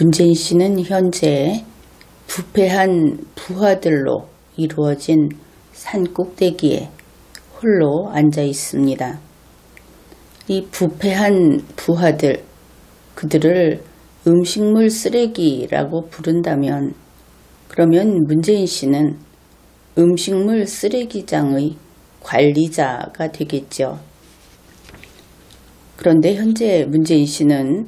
문재인 씨는 현재 부패한 부하들로 이루어진 산 꼭대기에 홀로 앉아 있습니다. 이 부패한 부하들, 그들을 음식물 쓰레기라고 부른다면 그러면 문재인 씨는 음식물 쓰레기장의 관리자가 되겠죠. 그런데 현재 문재인 씨는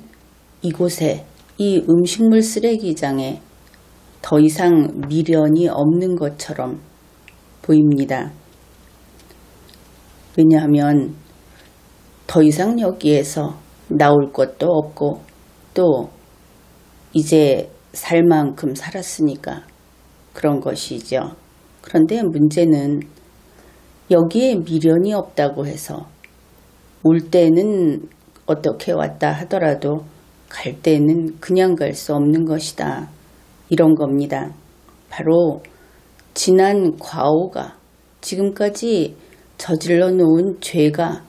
이곳에 이 음식물 쓰레기장에 더 이상 미련이 없는 것처럼 보입니다. 왜냐하면 더 이상 여기에서 나올 것도 없고 또 이제 살 만큼 살았으니까 그런 것이죠. 그런데 문제는 여기에 미련이 없다고 해서 올 때는 어떻게 왔다 하더라도 갈 때는 그냥 갈 수 없는 것이다. 이런 겁니다. 바로 지난 과오가 지금까지 저질러 놓은 죄가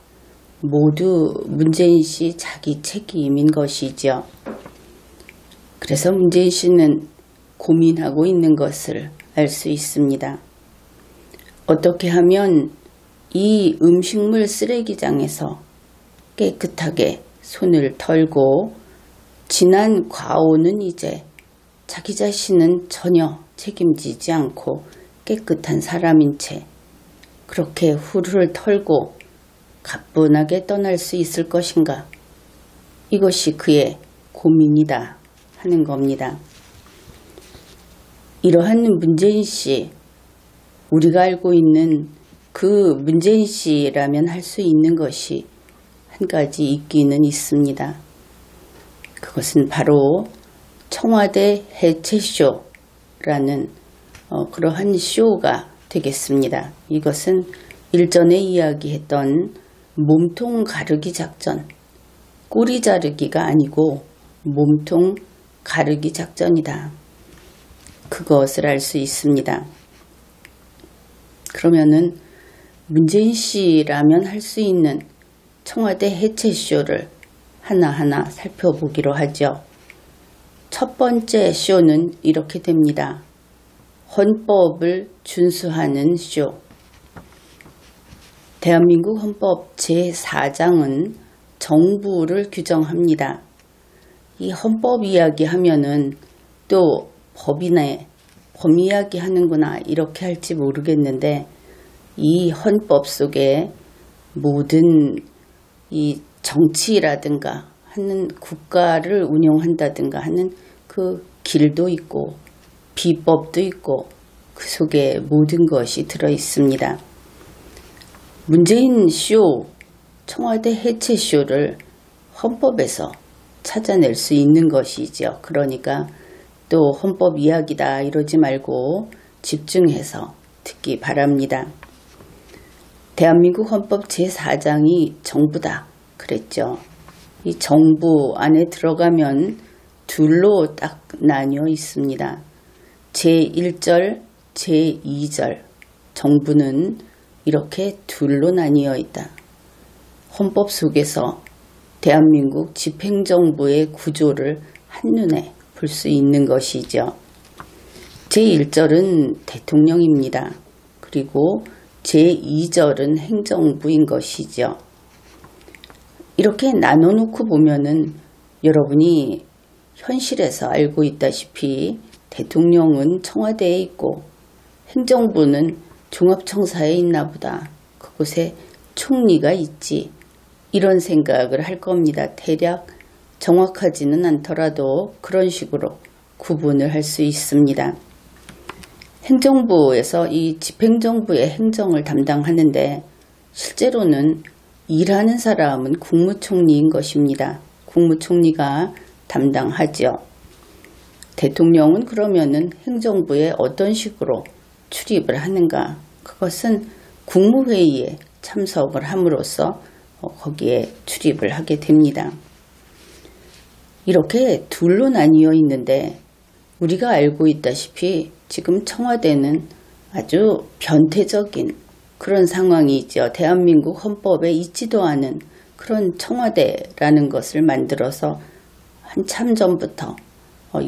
모두 문재인 씨 자기 책임인 것이죠. 그래서 문재인 씨는 고민하고 있는 것을 알 수 있습니다. 어떻게 하면 이 음식물 쓰레기장에서 깨끗하게 손을 털고 지난 과오는 이제 자기 자신은 전혀 책임지지 않고 깨끗한 사람인 채 그렇게 후루를 털고 가뿐하게 떠날 수 있을 것인가? 이것이 그의 고민이다 하는 겁니다. 이러한 문재인 씨, 우리가 알고 있는 그 문재인 씨라면 할 수 있는 것이 한 가지 있기는 있습니다. 그것은 바로 청와대 해체쇼라는 그러한 쇼가 되겠습니다. 이것은 일전에 이야기했던 몸통 가르기 작전, 꼬리 자르기가 아니고 몸통 가르기 작전이다. 그것을 알 수 있습니다. 그러면은 문재인 씨라면 할 수 있는 청와대 해체쇼를 하나하나 살펴보기로 하죠. 첫 번째 쇼는 이렇게 됩니다. 헌법을 준수하는 쇼. 대한민국 헌법 제4장은 정부를 규정합니다. 이 헌법 이야기 하면은 또 법이네, 법 이야기 하는구나 이렇게 할지 모르겠는데 이 헌법 속에 모든 이 정치라든가 하는 국가를 운영한다든가 하는 그 길도 있고 비법도 있고 그 속에 모든 것이 들어 있습니다. 문재인 쇼, 청와대 해체 쇼를 헌법에서 찾아낼 수 있는 것이죠. 그러니까 또 헌법 이야기다 이러지 말고 집중해서 듣기 바랍니다. 대한민국 헌법 제4장이 정부다 그랬죠. 이 정부 안에 들어가면 둘로 딱 나뉘어 있습니다. 제1절, 제2절 정부는 이렇게 둘로 나뉘어 있다. 헌법 속에서 대한민국 집행정부의 구조를 한눈에 볼 수 있는 것이죠. 제1절은 대통령입니다. 그리고 제2절은 행정부인 것이죠. 이렇게 나눠놓고 보면은 여러분이 현실에서 알고 있다시피 대통령은 청와대에 있고 행정부는 종합청사에 있나 보다. 그곳에 총리가 있지. 이런 생각을 할 겁니다. 대략 정확하지는 않더라도 그런 식으로 구분을 할 수 있습니다. 행정부에서 이 집행정부의 행정을 담당하는데 실제로는 일하는 사람은 국무총리인 것입니다. 국무총리가 담당하죠. 대통령은 그러면은 행정부에 어떤 식으로 출입을 하는가? 그것은 국무회의에 참석을 함으로써 거기에 출입을 하게 됩니다. 이렇게 둘로 나뉘어 있는데 우리가 알고 있다시피 지금 청와대는 아주 변태적인 그런 상황이죠. 대한민국 헌법에 있지도 않은 그런 청와대라는 것을 만들어서 한참 전부터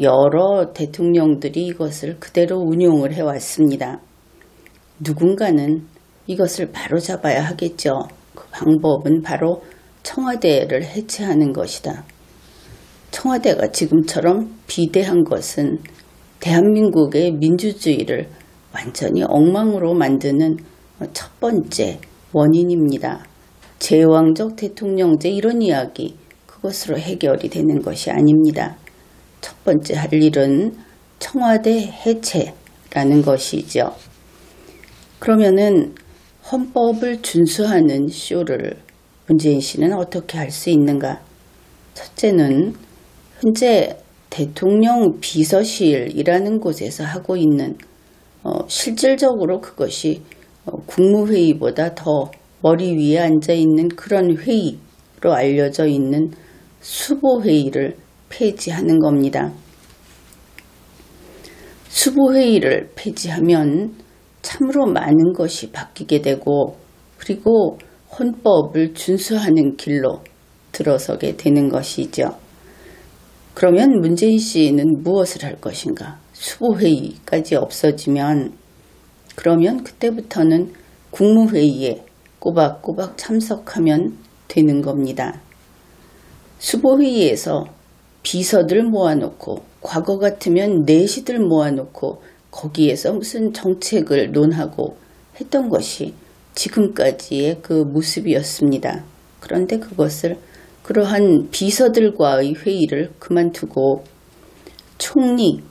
여러 대통령들이 이것을 그대로 운용을 해왔습니다. 누군가는 이것을 바로잡아야 하겠죠. 그 방법은 바로 청와대를 해체하는 것이다. 청와대가 지금처럼 비대한 것은 대한민국의 민주주의를 완전히 엉망으로 만드는 첫 번째 원인입니다. 제왕적 대통령제 이런 이야기, 그것으로 해결이 되는 것이 아닙니다. 첫 번째 할 일은 청와대 해체라는 것이죠. 그러면은 헌법을 준수하는 쇼를 문재인 씨는 어떻게 할 수 있는가? 첫째는 현재 대통령 비서실이라는 곳에서 하고 있는 실질적으로 그것이 국무회의보다 더 머리 위에 앉아있는 그런 회의로 알려져 있는 수보회의를 폐지하는 겁니다. 수보회의를 폐지하면 참으로 많은 것이 바뀌게 되고 그리고 헌법을 준수하는 길로 들어서게 되는 것이죠. 그러면 문재인 씨는 무엇을 할 것인가? 수보회의까지 없어지면 그러면 그때부터는 국무회의에 꼬박꼬박 참석하면 되는 겁니다. 수보회의에서 비서들 모아놓고 과거 같으면 내시들 모아놓고 거기에서 무슨 정책을 논하고 했던 것이 지금까지의 그 모습이었습니다. 그런데 그것을 그러한 비서들과의 회의를 그만두고 총리,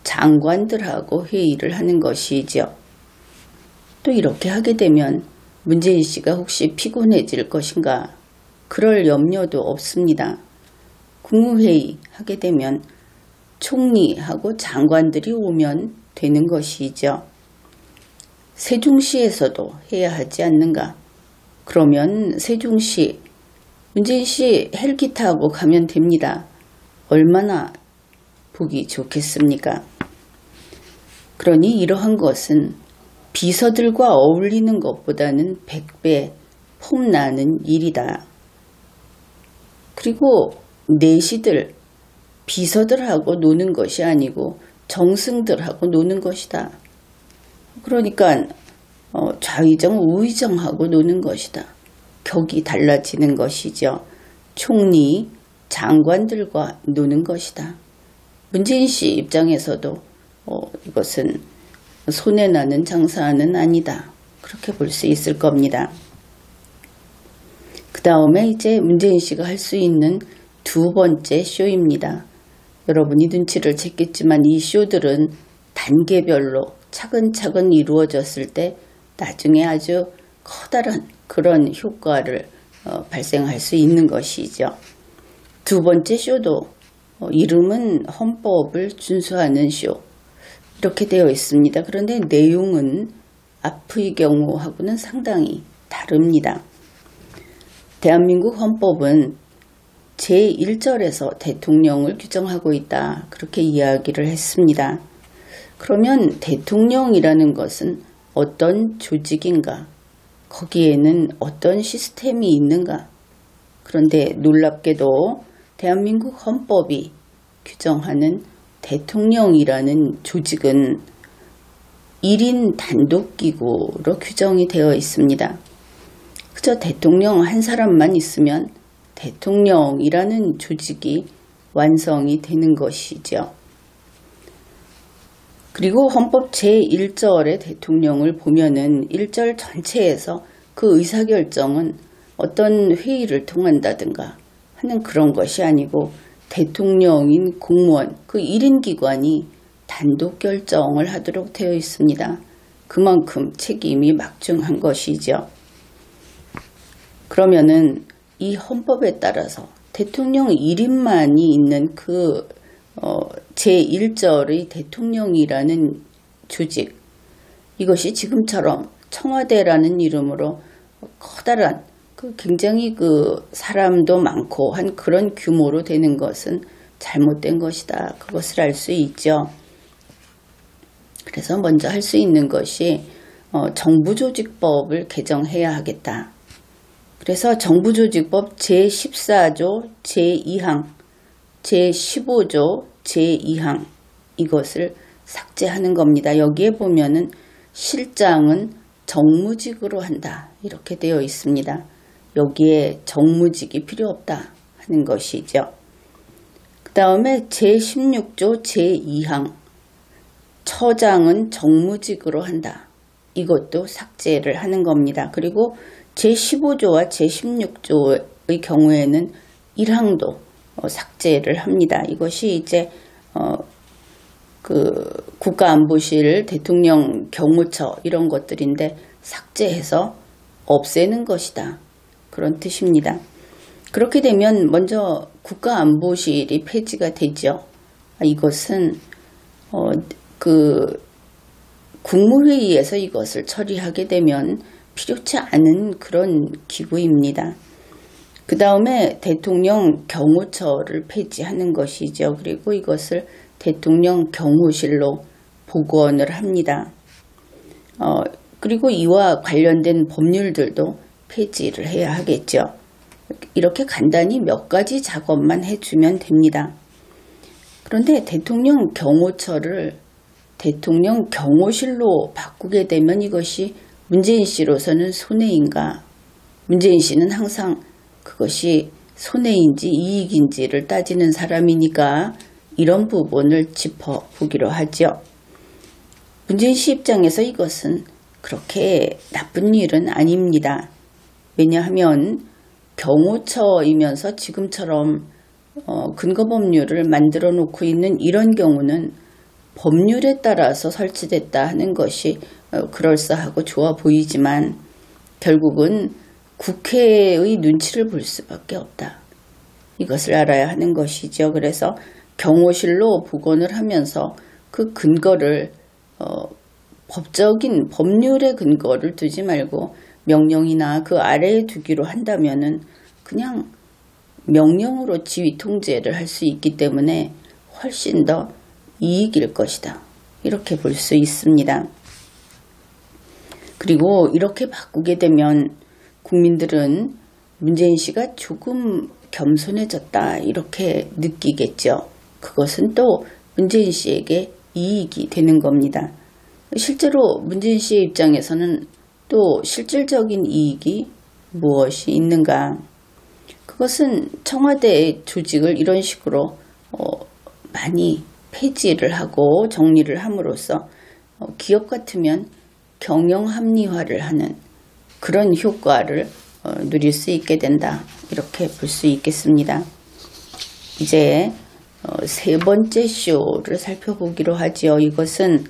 장관들하고 회의를 하는 것이죠. 또 이렇게 하게 되면 문재인 씨가 혹시 피곤해질 것인가? 그럴 염려도 없습니다. 국무회의 하게 되면 총리하고 장관들이 오면 되는 것이죠. 세종시에서도 해야 하지 않는가? 그러면 세종시, 문재인 씨 헬기 타고 가면 됩니다. 얼마나 보기 좋겠습니까? 그러니 이러한 것은 비서들과 어울리는 것보다는 100배 폼나는 일이다. 그리고 내시들, 비서들하고 노는 것이 아니고 정승들하고 노는 것이다. 그러니까 좌의정, 우의정하고 노는 것이다. 격이 달라지는 것이죠. 총리, 장관들과 노는 것이다. 문재인 씨 입장에서도 이것은 손해나는 장사는 아니다. 그렇게 볼 수 있을 겁니다. 그 다음에 이제 문재인 씨가 할 수 있는 두 번째 쇼입니다. 여러분이 눈치를 챘겠지만 이 쇼들은 단계별로 차근차근 이루어졌을 때 나중에 아주 커다란 그런 효과를 발생할 수 있는 것이죠. 두 번째 쇼도 이름은 헌법을 준수하는 쇼 이렇게 되어 있습니다. 그런데 내용은 앞의 경우하고는 상당히 다릅니다. 대한민국 헌법은 제1절에서 대통령을 규정하고 있다. 그렇게 이야기를 했습니다. 그러면 대통령이라는 것은 어떤 조직인가? 거기에는 어떤 시스템이 있는가? 그런데 놀랍게도 대한민국 헌법이 규정하는 대통령이라는 조직은 1인 단독기구로 규정이 되어 있습니다. 그저 대통령 한 사람만 있으면 대통령이라는 조직이 완성이 되는 것이죠. 그리고 헌법 제1절의 대통령을 보면은 1절 전체에서 그 의사결정은 어떤 회의를 통한다든가 하는 그런 것이 아니고 대통령인 공무원, 그 1인 기관이 단독 결정을 하도록 되어 있습니다. 그만큼 책임이 막중한 것이죠. 그러면은 이 헌법에 따라서 대통령 1인만이 있는 그 제1절의 대통령이라는 조직, 이것이 지금처럼 청와대라는 이름으로 커다란 굉장히 사람도 많고 한 그런 규모로 되는 것은 잘못된 것이다. 그것을 알 수 있죠. 그래서 먼저 할 수 있는 것이 정부조직법을 개정해야 하겠다. 그래서 정부조직법 제14조 제2항, 제15조 제2항 이것을 삭제하는 겁니다. 여기에 보면은 실장은 정무직으로 한다 이렇게 되어 있습니다. 여기에 정무직이 필요 없다 하는 것이죠. 그 다음에 제16조 제2항 처장은 정무직으로 한다. 이것도 삭제를 하는 겁니다. 그리고 제15조와 제16조의 경우에는 1항도 삭제를 합니다. 이것이 이제 국가안보실, 대통령 경호처 이런 것들인데 삭제해서 없애는 것이다. 그런 뜻입니다. 그렇게 되면 먼저 국가안보실이 폐지가 되죠. 이것은 국무회의에서 이것을 처리하게 되면 필요치 않은 그런 기구입니다. 그 다음에 대통령 경호처를 폐지하는 것이죠. 그리고 이것을 대통령 경호실로 복원을 합니다. 그리고 이와 관련된 법률들도 폐지를 해야 하겠죠. 이렇게 간단히 몇 가지 작업만 해주면 됩니다. 그런데 대통령 경호처를 대통령 경호실로 바꾸게 되면 이것이 문재인 씨로서는 손해인가? 문재인 씨는 항상 그것이 손해인지 이익인지를 따지는 사람이니까 이런 부분을 짚어보기로 하죠. 문재인 씨 입장에서 이것은 그렇게 나쁜 일은 아닙니다. 왜냐하면 경호처이면서 지금처럼 근거법률을 만들어 놓고 있는 이런 경우는 법률에 따라서 설치됐다 하는 것이 그럴싸하고 좋아 보이지만 결국은 국회의 눈치를 볼 수밖에 없다. 이것을 알아야 하는 것이죠. 그래서 경호실로 복원을 하면서 그 근거를 법적인 법률의 근거를 두지 말고 명령이나 그 아래에 두기로 한다면은 그냥 명령으로 지휘 통제를 할 수 있기 때문에 훨씬 더 이익일 것이다. 이렇게 볼 수 있습니다. 그리고 이렇게 바꾸게 되면 국민들은 문재인 씨가 조금 겸손해졌다 이렇게 느끼겠죠. 그것은 또 문재인 씨에게 이익이 되는 겁니다. 실제로 문재인 씨의 입장에서는 또 실질적인 이익이 무엇이 있는가? 그것은 청와대의 조직을 이런 식으로 많이 폐지를 하고 정리를 함으로써 기업 같으면 경영 합리화를 하는 그런 효과를 누릴 수 있게 된다. 이렇게 볼 수 있겠습니다. 이제 세 번째 쇼를 살펴보기로 하지요. 이것은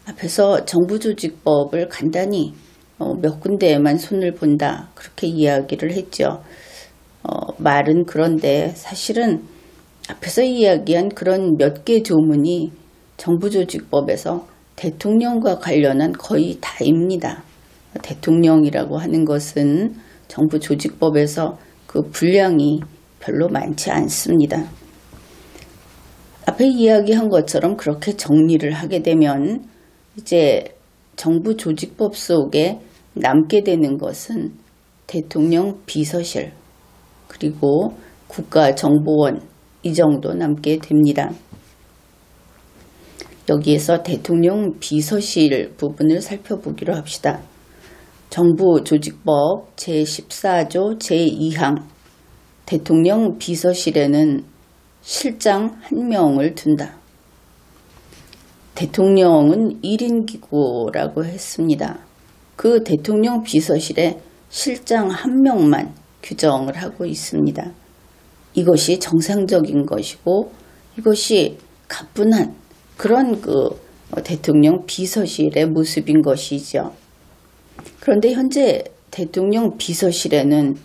앞에서 정부조직법을 간단히 몇 군데에만 손을 본다. 그렇게 이야기를 했죠. 말은 그런데 사실은 앞에서 이야기한 그런 몇 개 조문이 정부조직법에서 대통령과 관련한 거의 다입니다. 대통령이라고 하는 것은 정부조직법에서 그 분량이 별로 많지 않습니다. 앞에 이야기한 것처럼 그렇게 정리를 하게 되면 이제 정부조직법 속에 남게 되는 것은 대통령 비서실 그리고 국가정보원 이 정도 남게 됩니다. 여기에서 대통령 비서실 부분을 살펴보기로 합시다. 정부조직법 제14조 제2항 대통령 비서실에는 실장 1명을 둔다. 대통령은 1인 기구라고 했습니다. 그 대통령 비서실에 실장 1명만 규정을 하고 있습니다. 이것이 정상적인 것이고 이것이 가뿐한 그런 대통령 비서실의 모습인 것이죠. 그런데 현재 대통령 비서실에는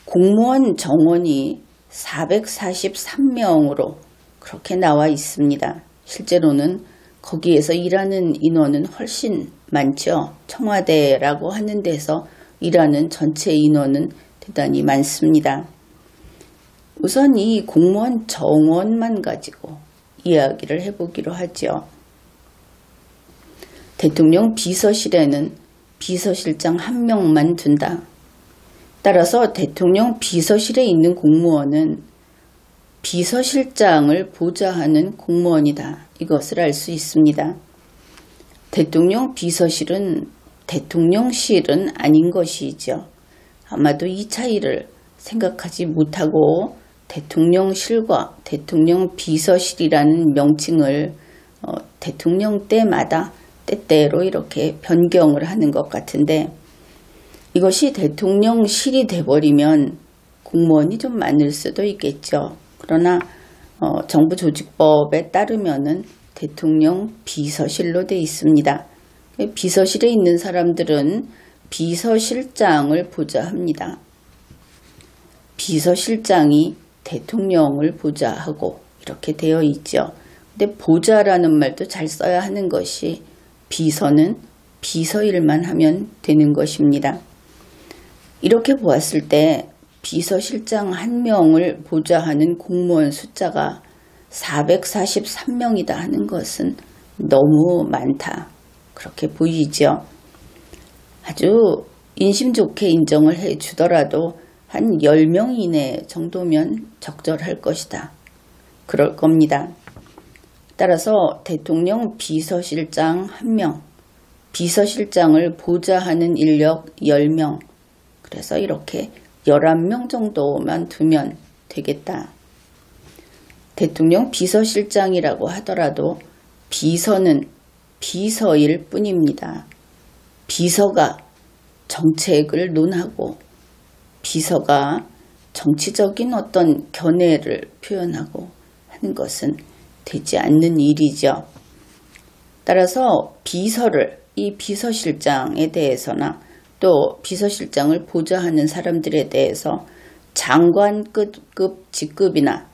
공무원 정원이 443명으로 그렇게 나와 있습니다. 실제로는 거기에서 일하는 인원은 훨씬 많죠. 청와대라고 하는 데서 일하는 전체 인원은 대단히 많습니다. 우선 이 공무원 정원만 가지고 이야기를 해보기로 하죠. 대통령 비서실에는 비서실장 1명만 둔다. 따라서 대통령 비서실에 있는 공무원은 비서실장을 보좌하는 공무원이다. 이것을 알 수 있습니다. 대통령 비서실은 대통령실은 아닌 것이죠. 아마도 이 차이를 생각하지 못하고 대통령실과 대통령 비서실이라는 명칭을 대통령 때마다 때때로 이렇게 변경을 하는 것 같은데, 이것이 대통령실이 돼버리면 공무원이 좀 많을 수도 있겠죠. 그러나 정부 조직법에 따르면은 대통령 비서실로 되어 있습니다. 비서실에 있는 사람들은 비서실장을 보좌합니다. 비서실장이 대통령을 보좌하고 이렇게 되어 있죠. 근데 보좌라는 말도 잘 써야 하는 것이, 비서는 비서일만 하면 되는 것입니다. 이렇게 보았을 때 비서실장 1명을 보좌하는 공무원 숫자가 443명이다 하는 것은 너무 많다, 그렇게 보이죠. 아주 인심 좋게 인정을 해 주더라도 한 10명 이내 정도면 적절할 것이다, 그럴 겁니다. 따라서 대통령 비서실장 1명, 비서실장을 보좌하는 인력 10명, 그래서 이렇게 11명 정도만 두면 되겠다. 대통령 비서실장이라고 하더라도 비서는 비서일 뿐입니다. 비서가 정책을 논하고 비서가 정치적인 어떤 견해를 표현하고 하는 것은 되지 않는 일이죠. 따라서 비서를, 이 비서실장에 대해서나 또 비서실장을 보좌하는 사람들에 대해서 장관급 직급이나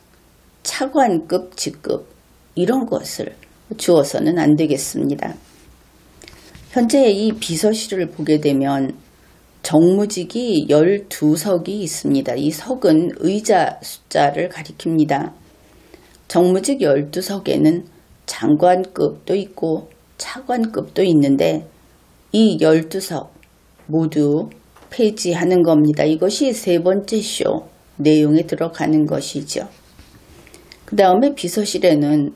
차관급 직급, 이런 것을 주어서는 안 되겠습니다. 현재 이 비서실을 보게 되면 정무직이 12석이 있습니다. 이 석은 의자 숫자를 가리킵니다. 정무직 12석에는 장관급도 있고 차관급도 있는데 이 12석 모두 폐지하는 겁니다. 이것이 세 번째 쇼 내용에 들어가는 것이죠. 그 다음에 비서실에는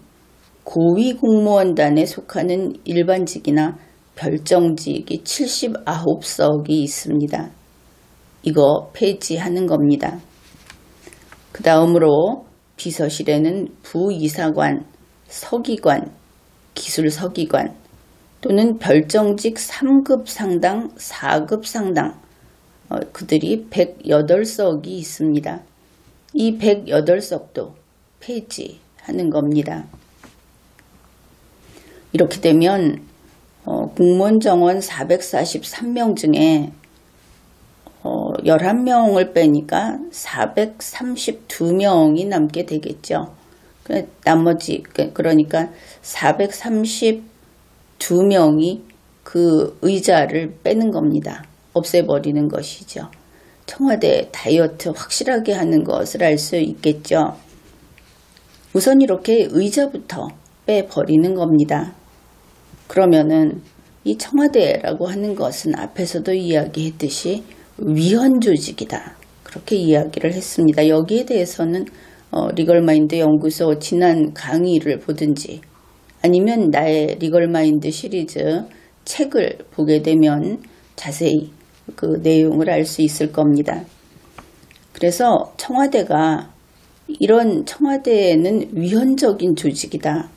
고위공무원단에 속하는 일반직이나 별정직이 79석이 있습니다. 이거 폐지하는 겁니다. 그 다음으로 비서실에는 부이사관, 서기관, 기술서기관 또는 별정직 3급 상당, 4급 상당, 그들이 108석이 있습니다. 이 108석도 폐지하는 겁니다. 이렇게 되면 공무원 정원 443명 중에 11명을 빼니까 432명이 남게 되겠죠. 나머지, 그러니까 432명이 그 의자를 빼는 겁니다. 없애버리는 것이죠. 청와대 다이어트 확실하게 하는 것을 알 수 있겠죠. 우선 이렇게 의자부터 빼버리는 겁니다. 그러면은 이 청와대라고 하는 것은 앞에서도 이야기했듯이 위헌조직이다, 그렇게 이야기를 했습니다. 여기에 대해서는 리걸마인드 연구소 지난 강의를 보든지 아니면 나의 리걸마인드 시리즈 책을 보게 되면 자세히 그 내용을 알 수 있을 겁니다. 그래서 청와대는 위헌적인 조직이다.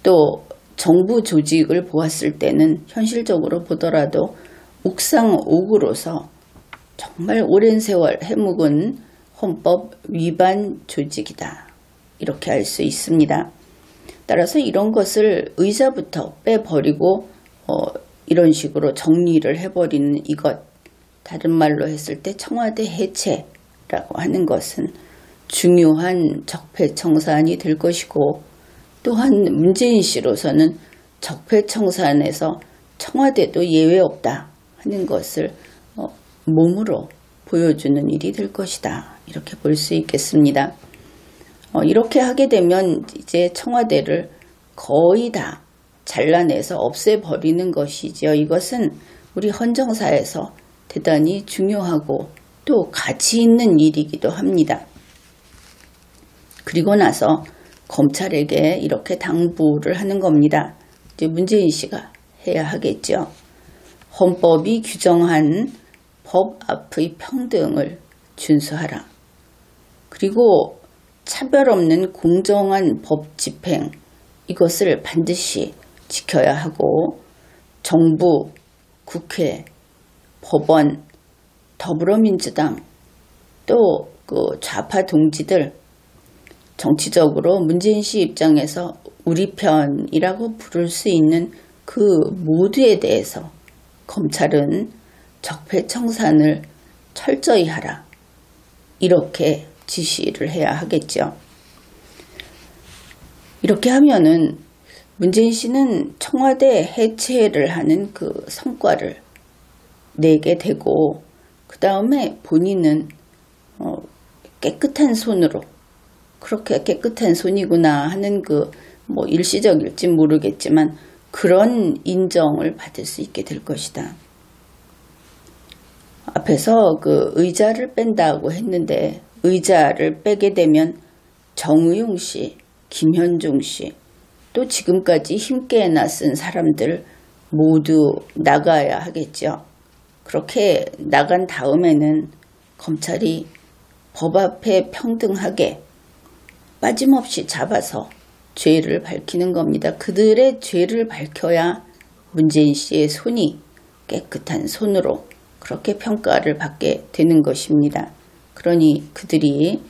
또 정부 조직을 보았을 때는 현실적으로 보더라도 옥상옥으로서 정말 오랜 세월 해묵은 헌법 위반 조직이다, 이렇게 알 수 있습니다. 따라서 이런 것을 의자부터 빼버리고 이런 식으로 정리를 해버리는 이것, 다른 말로 했을 때 청와대 해체라고 하는 것은 중요한 적폐청산이 될 것이고, 또한 문재인 씨로서는 적폐청산에서 청와대도 예외 없다 하는 것을 몸으로 보여주는 일이 될 것이다, 이렇게 볼 수 있겠습니다. 이렇게 하게 되면 이제 청와대를 거의 다 잘라내서 없애버리는 것이죠. 이것은 우리 헌정사에서 대단히 중요하고 또 가치 있는 일이기도 합니다. 그리고 나서 검찰에게 이렇게 당부를 하는 겁니다. 이제 문재인 씨가 해야 하겠죠. 헌법이 규정한 법 앞의 평등을 준수하라. 그리고 차별 없는 공정한 법 집행, 이것을 반드시 지켜야 하고 정부, 국회, 법원, 더불어민주당 또 그 좌파 동지들 정치적으로 문재인 씨 입장에서 우리 편이라고 부를 수 있는 그 모두에 대해서 검찰은 적폐청산을 철저히 하라. 이렇게 지시를 해야 하겠죠. 이렇게 하면은 문재인 씨는 청와대 해체를 하는 그 성과를 내게 되고 그 다음에 본인은 깨끗한 손으로 그렇게 깨끗한 손이구나 하는 그 뭐 일시적일지 모르겠지만 그런 인정을 받을 수 있게 될 것이다. 앞에서 그 의자를 뺀다고 했는데 의자를 빼게 되면 정의용 씨, 김현종 씨, 또 지금까지 힘께 나쓴 사람들 모두 나가야 하겠죠. 그렇게 나간 다음에는 검찰이 법 앞에 평등하게 빠짐없이 잡아서 죄를 밝히는 겁니다. 그들의 죄를 밝혀야 문재인 씨의 손이 깨끗한 손으로 그렇게 평가를 받게 되는 것입니다. 그러니 그들이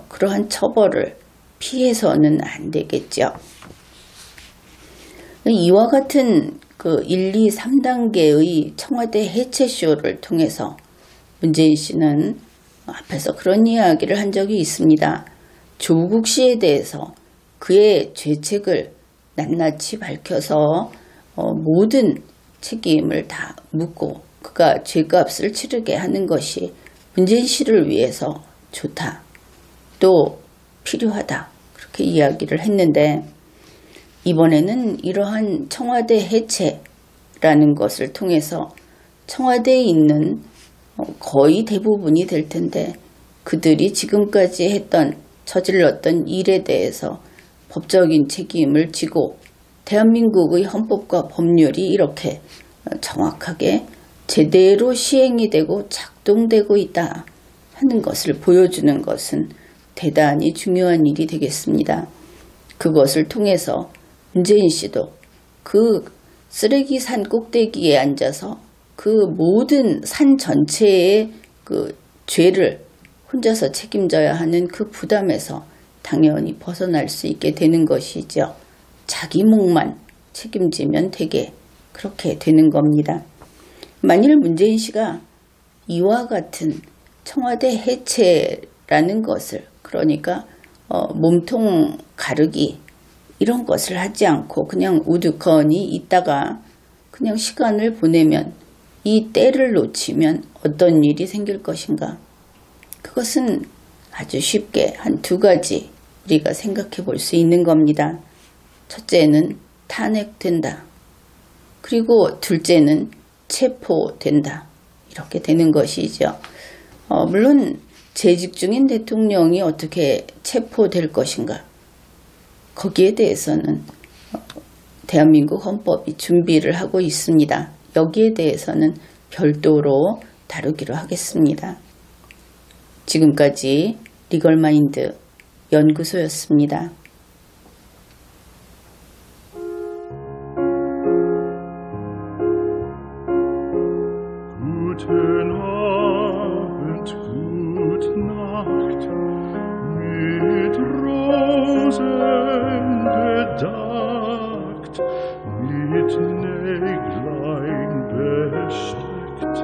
그러한 처벌을 피해서는 안 되겠죠. 이와 같은 그 1, 2, 3단계의 청와대 해체쇼를 통해서 문재인 씨는 앞에서 그런 이야기를 한 적이 있습니다. 조국 씨에 대해서 그의 죄책을 낱낱이 밝혀서 모든 책임을 다 묻고 그가 죄값을 치르게 하는 것이 문재인 씨를 위해서 좋다. 또 필요하다. 그렇게 이야기를 했는데 이번에는 이러한 청와대 해체라는 것을 통해서 청와대에 있는 거의 대부분이 될 텐데 그들이 지금까지 저질렀던 일에 대해서 법적인 책임을 지고 대한민국의 헌법과 법률이 이렇게 정확하게 제대로 시행이 되고 작동되고 있다 하는 것을 보여주는 것은 대단히 중요한 일이 되겠습니다. 그것을 통해서 문재인 씨도 그 쓰레기 산 꼭대기에 앉아서 그 모든 산 전체의 그 죄를 혼자서 책임져야 하는 그 부담에서 당연히 벗어날 수 있게 되는 것이죠. 자기 몫만 책임지면 되게 그렇게 되는 겁니다. 만일 문재인 씨가 이와 같은 청와대 해체라는 것을 그러니까 몸통 가르기 이런 것을 하지 않고 그냥 우두커니 있다가 그냥 시간을 보내면 이 때를 놓치면 어떤 일이 생길 것인가? 그것은 아주 쉽게 한 두 가지 우리가 생각해 볼 수 있는 겁니다. 첫째는 탄핵된다. 그리고 둘째는 체포된다. 이렇게 되는 것이죠. 물론 재직 중인 대통령이 어떻게 체포될 것인가? 거기에 대해서는 대한민국 헌법이 준비를 하고 있습니다. 여기에 대해서는 별도로 다루기로 하겠습니다. 지금까지 리걸마인드 연구소였습니다. Guten Abend, gute Nacht, mit Rosen bedeckt, mit Näglein besteckt,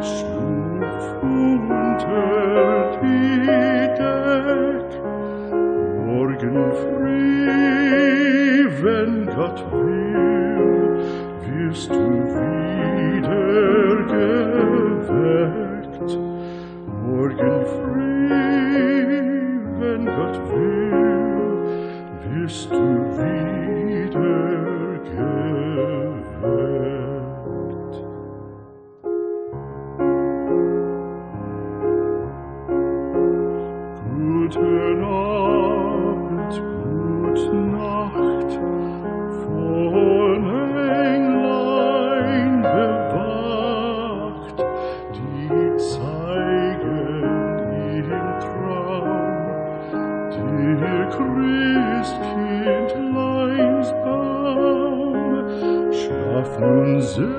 schlupf unter die Deck, morgen früh, wenn Gott will, wirst du wieder geweckt. Morgen früh, wenn Gott will, wirst du wieder geweckt. Gute Nacht. selig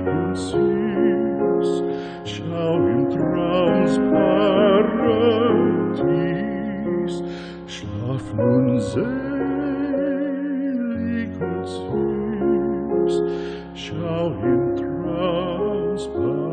und süß, schau im Traumsparadies, schlaf nun selig und süß, schau im Traumsparadies.